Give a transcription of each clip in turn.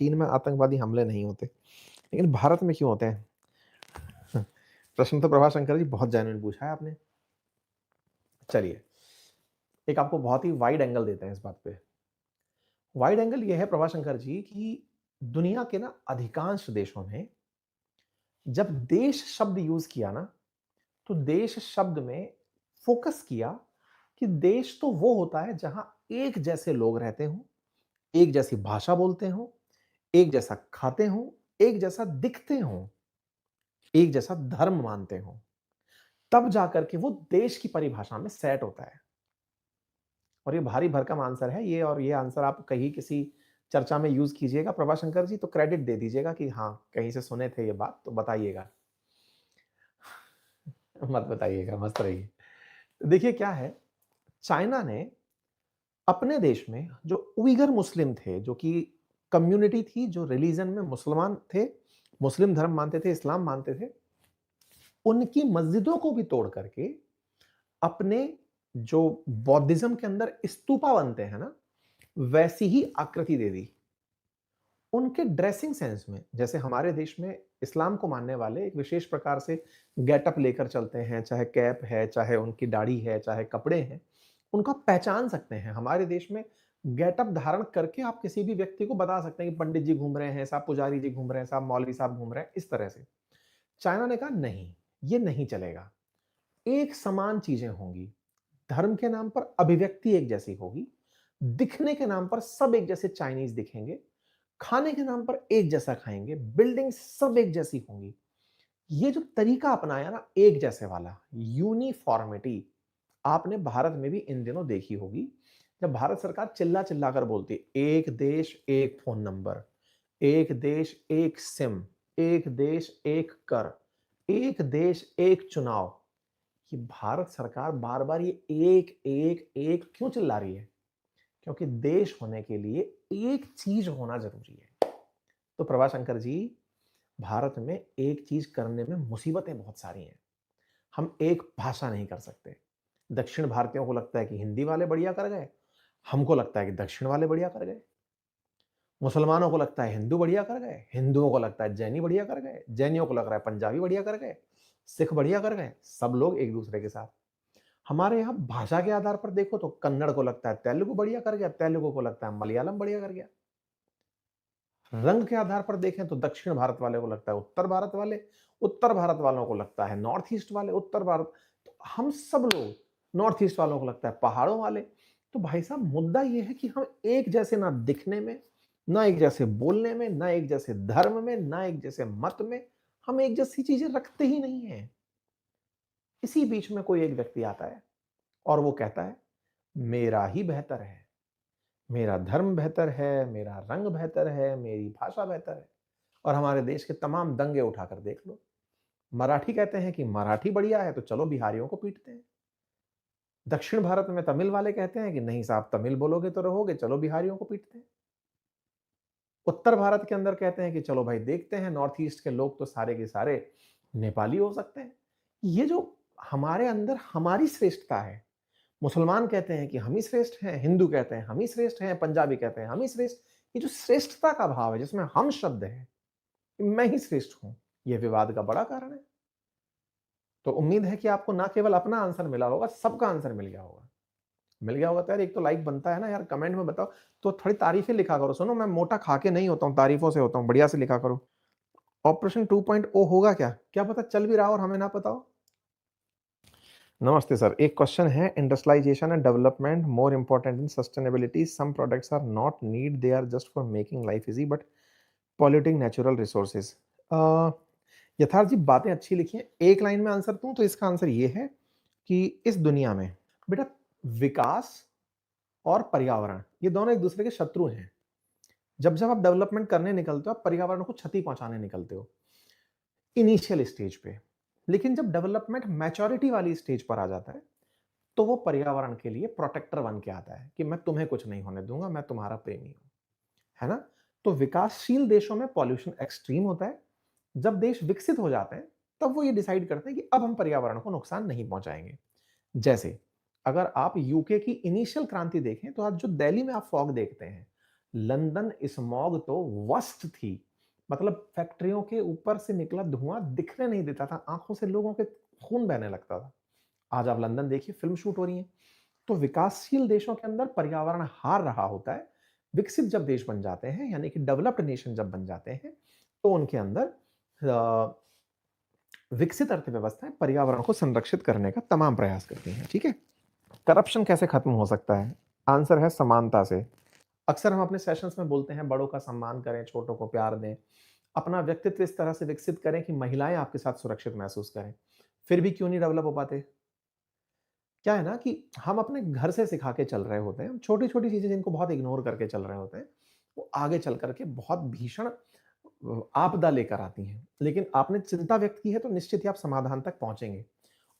चीन में आतंकवादी हमले नहीं होते, लेकिन भारत में क्यों होते हैं? प्रश्न तो प्रभाशंकर जी बहुत जेन्युइन पूछा है आपने। चलिए, एक आपको बहुत ही वाइड एंगल देते हैं इस बात पे। वाइड एंगल ये है प्रभाशंकर जी कि दुनिया के ना अधिकांश देशों ने जब देश शब्द यूज किया ना, तो देश शब्द में फोकस किया कि देश तो वो होता है जहां एक जैसे लोग रहते हों, एक जैसी भाषा बोलते हों, एक जैसा खाते हों, एक जैसा दिखते हों, एक जैसा धर्म मानते हों, तब जाकर के वो देश की परिभाषा में सेट होता है। और ये भारी भरकम आंसर है ये, और ये आंसर आप कहीं किसी चर्चा में यूज कीजिएगा प्रभाशंकर जी, तो क्रेडिट दे दीजिएगा कि हाँ कहीं से सुने थे ये बात, तो बताइएगा। मत बताइएगा, मस्त रहिए। तो देखिए क्या है, चाइना ने अपने देश में जो उइगर मुस्लिम थे, जो कि कम्युनिटी थी जो रिलीजन में मुसलमान थे, मुस्लिम धर्म मानते थे, इस्लाम मानते थे, उनकी मस्जिदों को भी तोड़ करके अपने जो बौद्धिज्म के अंदर स्तूपा बनते हैं ना, वैसी ही आकृति दे दी। उनके ड्रेसिंग सेंस में, जैसे हमारे देश में इस्लाम को मानने वाले एक विशेष प्रकार से गेटअप लेकर चलते हैं, चाहे कैप है, चाहे उनकी दाढ़ी है, चाहे कपड़े हैं, उनको आप पहचान सकते हैं। हमारे देश में गेटअप धारण करके आप किसी भी व्यक्ति को बता सकते हैं कि पंडित जी घूम रहे हैं, साहब पुजारी जी घूम रहे हैं, साहब मौलवी साहब घूम रहे हैं, इस तरह से। चाइना ने कहा नहीं, ये नहीं चलेगा, एक समान चीजें होंगी, धर्म के नाम पर अभिव्यक्ति एक जैसी होगी, दिखने के नाम पर सब एक जैसे चाइनीज दिखेंगे, खाने के नाम पर एक जैसा खाएंगे, बिल्डिंग सब एक जैसी होंगी। ये जो तरीका अपनाया ना एक जैसे वाला, यूनिफॉर्मिटी, आपने भारत में भी इन दिनों देखी होगी। जब भारत सरकार चिल्ला चिल्ला कर बोलती है एक देश एक फोन नंबर, एक देश एक सिम, एक देश एक कर, एक देश एक चुनाव, ये भारत सरकार बार बार ये एक एक एक क्यों चिल्ला रही है? क्योंकि देश होने के लिए एक चीज होना जरूरी है। तो प्रभाशंकर जी, भारत में एक चीज करने में मुसीबतें बहुत सारी हैं। हम एक भाषा नहीं कर सकते। दक्षिण भारतीयों को लगता है कि हिंदी वाले बढ़िया कर गए, हमको लगता है कि दक्षिण वाले बढ़िया कर गए। मुसलमानों को लगता है हिंदू बढ़िया कर गए, हिंदुओं को लगता है जैनी बढ़िया कर गए, जैनियों को लग रहा है पंजाबी बढ़िया कर गए, सिख बढ़िया कर गए, सब लोग एक दूसरे के साथ। हमारे यहाँ भाषा के आधार पर देखो तो कन्नड़ को लगता है तेलुगु बढ़िया कर गया, तेलुगु को लगता है मलयालम बढ़िया कर गया। रंग के आधार पर देखें तो दक्षिण भारत वाले को लगता है उत्तर भारत वाले, उत्तर भारत वालों को लगता है नॉर्थ ईस्ट वाले, उत्तर भारत, तो हम सब लोग, नॉर्थ ईस्ट वालों को लगता है पहाड़ों वाले। तो भाई साहब मुद्दा यह है कि हम एक जैसे ना दिखने में, ना एक जैसे बोलने में, ना एक जैसे धर्म में, ना एक जैसे मत में, हम एक जैसी चीजें रखते ही नहीं है। इसी बीच में कोई एक व्यक्ति आता है और वो कहता है मेरा ही बेहतर है, मेरा धर्म बेहतर है, मेरा रंग बेहतर है, मेरी भाषा बेहतर है। और हमारे देश के तमाम दंगे उठाकर देख लो। मराठी कहते हैं कि मराठी बढ़िया है, तो चलो बिहारियों को पीटते हैं। दक्षिण भारत में तमिल वाले कहते हैं कि नहीं साहब तमिल बोलोगे तो रहोगे, चलो बिहारियों को पीटते हैं। उत्तर भारत के अंदर कहते हैं कि चलो भाई देखते हैं, नॉर्थ ईस्ट के लोग तो सारे के सारे नेपाली हो सकते हैं। ये जो हमारे अंदर हमारी श्रेष्ठता है, मुसलमान कहते हैं कि हम ही श्रेष्ठ हैं, हिंदू कहते हैं हम ही श्रेष्ठ हैं, पंजाबी कहते हैं हम ही श्रेष्ठ, ये जो श्रेष्ठता का भाव है जिसमें हम शब्द है, मैं ही श्रेष्ठ हूं, यह विवाद का बड़ा कारण है। तो उम्मीद है कि आपको ना केवल अपना आंसर मिला होगा, सबका आंसर मिल गया होगा। मिल गया होगा तो यार एक तो लाइक बनता है ना यार, कमेंट में बताओ। तो थोड़ी तारीफें लिखा करो, सुनो मैं मोटा खा के नहीं होता हूँ, तारीफों से होता हूँ, बढ़िया से लिखा करो। ऑपरेशन 2.0 होगा क्या? क्या पता चल भी रहा हो और हमें ना पता हो। नमस्ते सर, एक क्वेश्चन है, industrialisation and development more important in sustainability, some products are not need, they are just for making life easy but polluting natural resources. Yatharth ji बातें अच्छी लिखी हैं, एक लाइन में आंसर दूं तो इसका आंसर ये है कि इस दुनिया में बेटा विकास और पर्यावरण ये दोनों एक दूसरे के शत्रु हैं। जब जब आप डेवलपमेंट करने निकलते हो, आप पर्यावरण को क्षति पहुंचाने निकलते हो इनिशियल स्टेज पे। लेकिन जब डेवलपमेंट मैच्योरिटी वाली स्टेज पर आ जाता है, तो वो पर्यावरण के लिए प्रोटेक्टर बन के आता है कि मैं तुम्हें कुछ नहीं होने दूंगा, मैं तुम्हारा प्रेमी हूं, है ना? तो विकासशील देशों में पॉल्यूशन एक्सट्रीम होता है। जब देश विकसित हो जाते हैं, तब वो ये डिसाइड करते हैं कि अब हम पर्यावरण को नुकसान नहीं पहुंचाएंगे। जैसे अगर आप यूके की इनिशियल क्रांति देखें, तो आज जो दिल्ली में आप फॉग देखते हैं, लंदन स्मॉग तो वर्स्ट थी। मतलब फैक्ट्रियों के ऊपर से निकला धुआँ दिखने नहीं देता था, आँखों से लोगों के खून बहने लगता था। आज आप लंदन देखिए, फ़िल्म शूट हो रही है। तो विकासशील देशों के अंदर पर्यावरण हार रहा होता है। विकसित जब देश बन जाते हैं, यानी कि डेवलप्ड नेशन जब बन जाते हैं, तो उनके अंदर अ, विकसित अर्थव्यवस्थाएँ पर्यावरण को संरक्षित करने का तमाम प्रयास करती हैं, ठीक है? करप्शन कैसे खत्म हो सकता है? आंसर है समानता से। अक्सर हम अपने सेशंस में बोलते हैं बड़ों का सम्मान करें, छोटों को प्यार दें। अपना व्यक्तित्व इस तरह से विकसित करें कि महिलाएँ आपके साथ सुरक्षित महसूस करें। फिर भी क्यों नहीं डेवलप हो पाते? क्या है ना कि हम अपने घर से सिखा के चल रहे होते हैं, छोटी-छोटी चीज़ें जिनको बहुत इग्नोर करके चल रहे होते हैं, वो आगे चल कर के बहुत भीषण आपदा लेकर आती हैं। लेकिन आपने चिंता व्यक्त की है तो निश्चित ही आप समाधान तक पहुँचेंगे।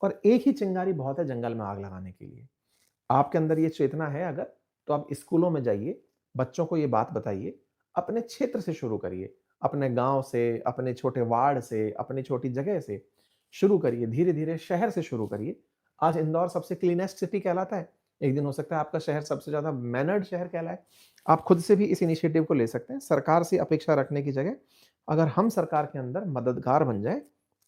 और एक ही चिंगारी बहुत है जंगल में आग लगाने के लिए। आपके अंदर ये चेतना है अगर, तो आप स्कूलों में जाइए, बच्चों को ये बात बताइए, अपने क्षेत्र से शुरू करिए, अपने गाँव से, अपने छोटे वार्ड से, अपनी छोटी जगह से शुरू करिए, धीरे-धीरे शहर से शुरू करिए। आज इंदौर सबसे क्लीनेस्ट सिटी कहलाता है, एक दिन हो सकता है आपका शहर सबसे ज़्यादा मैनर्ड शहर कहलाए। आप खुद से भी इस इनिशिएटिव को ले सकते हैं, सरकार से अपेक्षा रखने की जगह अगर हम सरकार के अंदर मददगार बन जाएँ,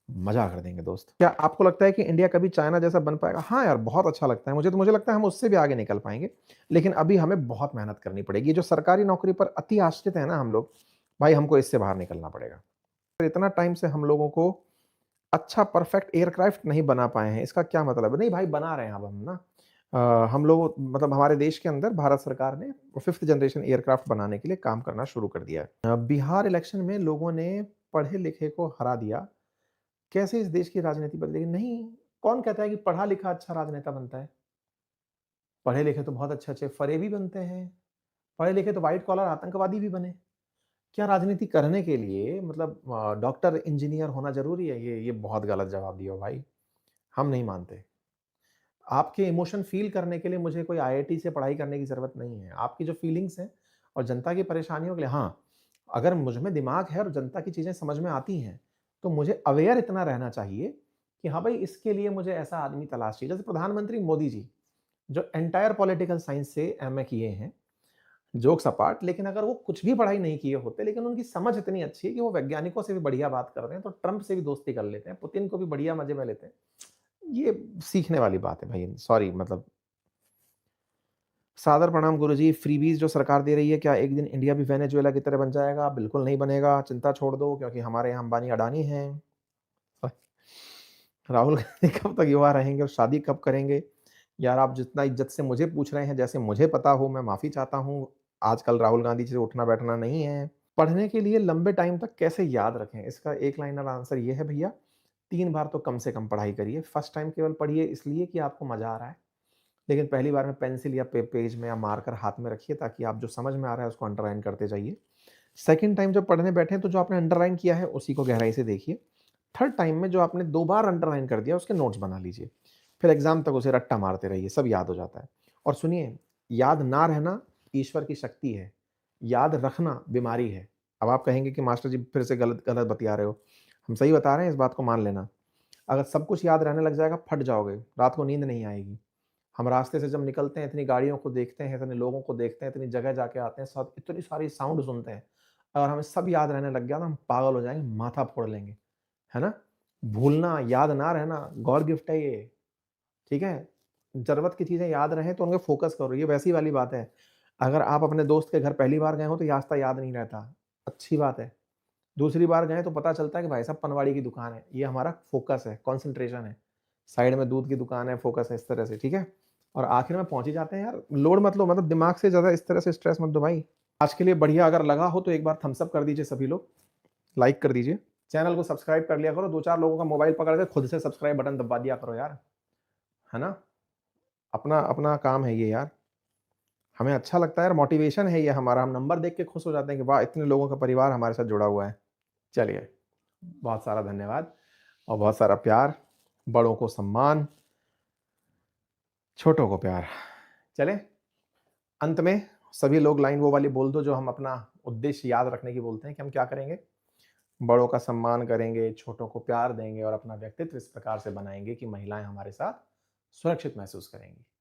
मज़ा कर देंगे दोस्त। क्या आपको लगता है कि इंडिया कभी चाइना जैसा बन पाएगा? हाँ यार, बहुत अच्छा लगता है मुझे, तो मुझे लगता है हम उससे भी आगे निकल पाएँगे। लेकिन अभी हमें बहुत मेहनत करनी पड़ेगी। ये जो सरकारी नौकरी पर अति आश्रित है ना हम लोग, भाई हमको इससे बाहर निकलना पड़ेगा। फिर इतना टाइम से हम लोगों को अच्छा परफेक्ट एयरक्राफ्ट नहीं बना पाए हैं, इसका क्या मतलब है? नहीं भाई बना रहे हैं अब हम ना। हम लोग मतलब हमारे देश के अंदर भारत सरकार ने 5th जनरेशन एयरक्राफ्ट बनाने के लिए काम करना शुरू कर दिया है। बिहार इलेक्शन में लोगों ने पढ़े-लिखे को हरा दिया। कैसे इस देश की राजनीति बदलेगी? नहीं, कौन कहता है कि पढ़ा-लिखा अच्छा राजनेता बनता है? पढ़े-लिखे तो बहुत अच्छे-अच्छे फरेबी बनते हैं, पढ़े-लिखे तो व्हाइट कॉलर आतंकवादी भी बने। क्या राजनीति करने के लिए मतलब डॉक्टर, इंजीनियर होना ज़रूरी है? ये बहुत गलत जवाब दिया हो भाई, हम नहीं मानते। आपके इमोशन फ़ील करने के लिए मुझे कोई आईआईटी से पढ़ाई करने की ज़रूरत नहीं है। आपकी जो फीलिंग्स हैं और जनता की परेशानियों के लिए हाँ, अगर मुझ में दिमाग है और जनता की चीज़ें समझ में आती हैं, तो मुझे अवेयर इतना रहना चाहिए कि हाँ भाई, इसके लिए मुझे ऐसा आदमी तलाश चाहिए। जैसे प्रधानमंत्री मोदी जी, जो एंटायर पॉलिटिकल साइंस से एमए किए हैं, जोक्स अपार्ट, लेकिन अगर वो कुछ भी पढ़ाई नहीं किए होते, लेकिन उनकी समझ इतनी अच्छी है कि वो वैज्ञानिकों से भी बढ़िया बात कर रहे हैं, तो ट्रंप से भी दोस्ती कर लेते हैं, पुतिन को भी बढ़िया मज़े में लेते हैं। ये सीखने वाली बात है भाई, सॉरी मतलब सादर प्रणाम गुरुजी, फ्रीबीज़ जो सरकार दे रही है, क्या एक दिन इंडिया भी वेनेजुएला की तरह बन जाएगा? बिल्कुल नहीं बनेगा, चिंता छोड़ दो क्योंकि हमारे यहाँ अंबानी अडानी हैं। राहुल गांधी कब तक युवा रहेंगे और शादी कब करेंगे? यार आप जितना इज़्ज़त से मुझे पूछ रहे हैं, जैसे मुझे पता हो, मैं माफ़ी चाहता हूँ। आजकल राहुल गांधी से उठना-बैठना नहीं है। पढ़ने के लिए लंबे टाइम तक कैसे याद रखें? इसका एक लाइनर आंसर ये है भैया, 3 बार तो कम से कम पढ़ाई करिए। फर्स्ट टाइम केवल पढ़िए इसलिए कि आपको मज़ा आ रहा है। लेकिन पहली बार में पेंसिल या पेज में या मार्कर हाथ में रखिए ताकि आप जो समझ में आ रहा है उसको अंडरलाइन करते जाइए। सेकंड टाइम जब पढ़ने बैठें तो जो आपने अंडरलाइन किया है उसी को गहराई से देखिए। थर्ड टाइम में जो आपने 2 बार अंडरलाइन कर दिया उसके नोट्स बना लीजिए। फिर एग्ज़ाम तक उसे रट्टा मारते रहिए, सब याद हो जाता है। और सुनिए, याद ना रहना ईश्वर की शक्ति है, याद रखना बीमारी है। अब आप कहेंगे कि मास्टर जी फिर से गलत गलत बतिया रहे हो। हम सही बता रहे हैं, इस बात को मान लेना। अगर सब कुछ याद रहने लग जाएगा, फट जाओगे, रात को नींद नहीं आएगी। हम रास्ते से जब निकलते हैं, इतनी गाड़ियों को देखते हैं, इतने लोगों को देखते हैं, इतनी जगह जाके आते हैं, सब इतनी सारी साउंड सुनते हैं। अगर हमें सब याद रहने लग गया तो हम पागल हो जाएँगे, माथा फोड़ लेंगे, है ना? भूलना, याद ना रहना, गॉड गिफ्ट है ये, ठीक है? ज़रूरत की चीज़ें याद रहें तो उन पे फ़ोकस करो, ये वैसी वाली बात है। अगर आप अपने दोस्त के घर पहली बार गए हो तो रास्ता याद नहीं रहता, अच्छी बात है। दूसरी बार गए तो पता चलता है कि भाई साहब पनवाड़ी की दुकान है, ये हमारा फ़ोकस है, कंसंट्रेशन है। साइड में दूध की दुकान है, फ़ोकस है, इस तरह से, ठीक है? और आखिर में पहुँच ही जाते हैं यार, लोड मत लो, मतलब दिमाग से ज़्यादा इस तरह से स्ट्रेस मत दो भाई। आज के लिए बढ़िया अगर लगा हो तो एक बार थम्स अप कर दीजिए सभी लोग, लाइक कर दीजिए। चैनल को सब्सक्राइब कर लिया करो, 2-4 लोगों का मोबाइल पकड़ के खुद से सब्सक्राइब बटन दबा दिया करो यार, है ना? अपना अपना काम है ये यार। हमें अच्छा लगता है यार, मोटिवेशन है ये हमारा, हम नंबर देख के खुश हो जाते हैं कि वाह! इतने लोगों का परिवार हमारे साथ जुड़ा हुआ है। चलिए, बहुत सारा धन्यवाद और बहुत सारा प्यार, बड़ों को सम्मान, छोटों को प्यार। चलें, अंत में सभी लोग लाइन वो वाली बोल दो जो हम अपना उद्देश्य याद रखने की बोलते हैं कि हम क्या करेंगे? बड़ों का सम्मान करेंगे, छोटों को प्यार देंगे और अपना व्यक्तित्व इस प्रकार से बनाएँगे कि महिलाएँ हमारे साथ सुरक्षित महसूस करेंगी।